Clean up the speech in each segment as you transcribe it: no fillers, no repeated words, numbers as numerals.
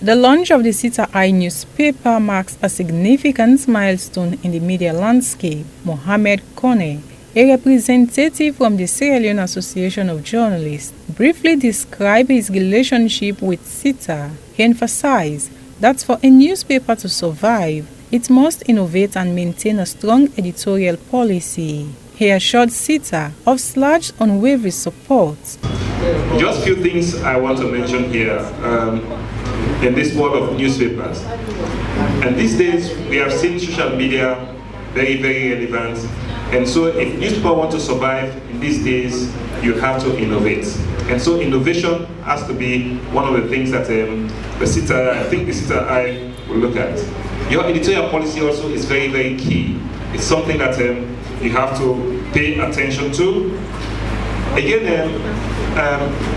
The launch of the Sitta Eye Newspaper marks a significant milestone in the media landscape. Mohammed Kone, a representative from the Sierra Leone Association of Journalists, briefly described his relationship with Sitta. He emphasized that for a newspaper to survive, it must innovate and maintain a strong editorial policy. He assured Sitta of SLAG's unwavering support. Just a few things I want to mention here. In this world of newspapers. And these days, we have seen social media very, very relevant. And so if newspapers want to survive in these days, you have to innovate. And so innovation has to be one of the things that the Sitta Eye will look at. Your editorial policy also is very, very key. It's something that you have to pay attention to. Again,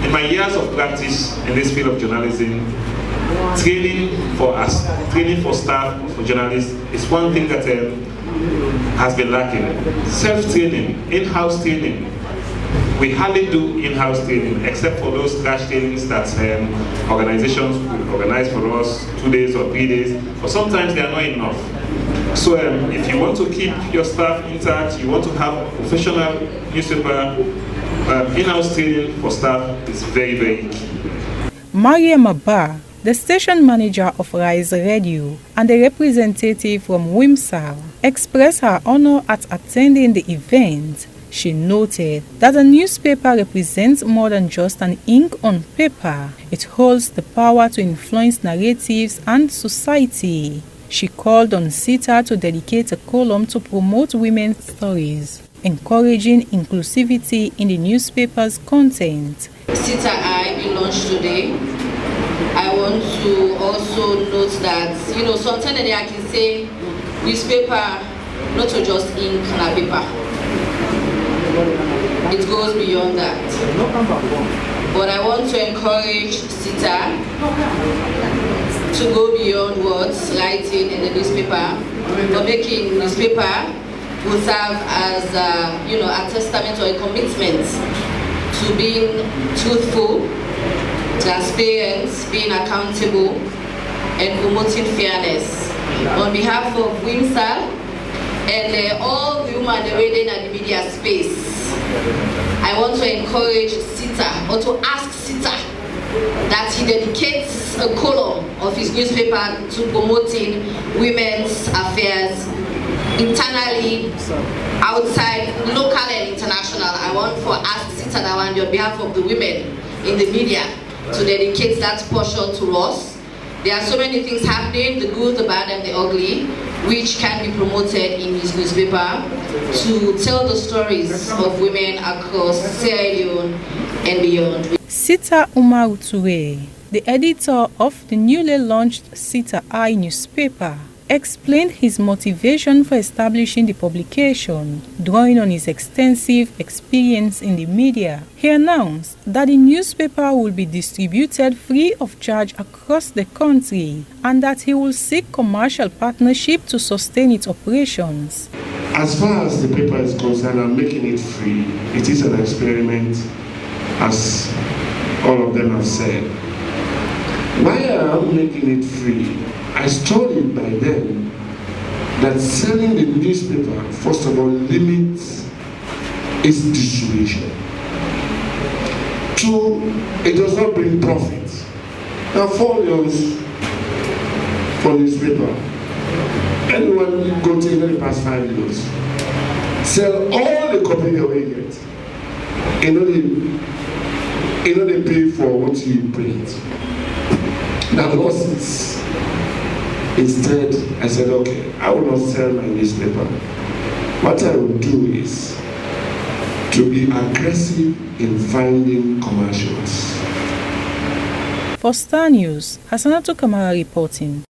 in my years of practice in this field of journalism, training for staff, for journalists, is one thing that has been lacking. Self-training, in-house training. We hardly do in-house training, except for those crash trainings that organizations organize for us 2 days or 3 days, but sometimes they are not enough. So if you want to keep your staff intact, you want to have a professional newspaper, in-house training for staff is very, very key. Mariam Abba, the station manager of Rise Radio and a representative from Wimsal, expressed her honor at attending the event. She noted that a newspaper represents more than just an ink on paper. It holds the power to influence narratives and society. She called on Sitta to dedicate a column to promote women's stories, encouraging inclusivity in the newspaper's content. Sitta Eye being launched today. I want to also note that, sometimes I can say newspaper, not to just ink and paper. It goes beyond that. But I want to encourage Sitta to go beyond words, writing in the newspaper, but making newspaper will serve as a testament or a commitment to being truthful, transparent, being accountable, and promoting fairness. On behalf of Wimsal and all the women within the media space, I want to encourage Sitta, or to ask Sitta, that he dedicates a column of his newspaper to promoting women's affairs internally, outside, local and international. I want to ask Sitta now on behalf of the women in the media to dedicate that portion to us. There are so many things happening, the good, the bad, and the ugly, which can be promoted in his newspaper to tell the stories of women across Sierra Leone and beyond. Sitta Turay, the editor of the newly launched Sitta Eye Newspaper, explained his motivation for establishing the publication, drawing on his extensive experience in the media. He announced that the newspaper will be distributed free of charge across the country and that he will seek commercial partnership to sustain its operations. As far as the paper is concerned, I'm making it free. It is an experiment, as all of them have said. Why am I making it free? I studied by then that selling the newspaper, first of all, limits its distribution. 2, it does not bring profit. Now, folios for newspaper, anyone go to any past 5 years, sell all the copy away get. They pay for what you print. Now, losses. Instead, I said, okay, I will not sell my newspaper. What I will do is to be aggressive in finding commercials. For Star News, Hassanatu Kamara reporting.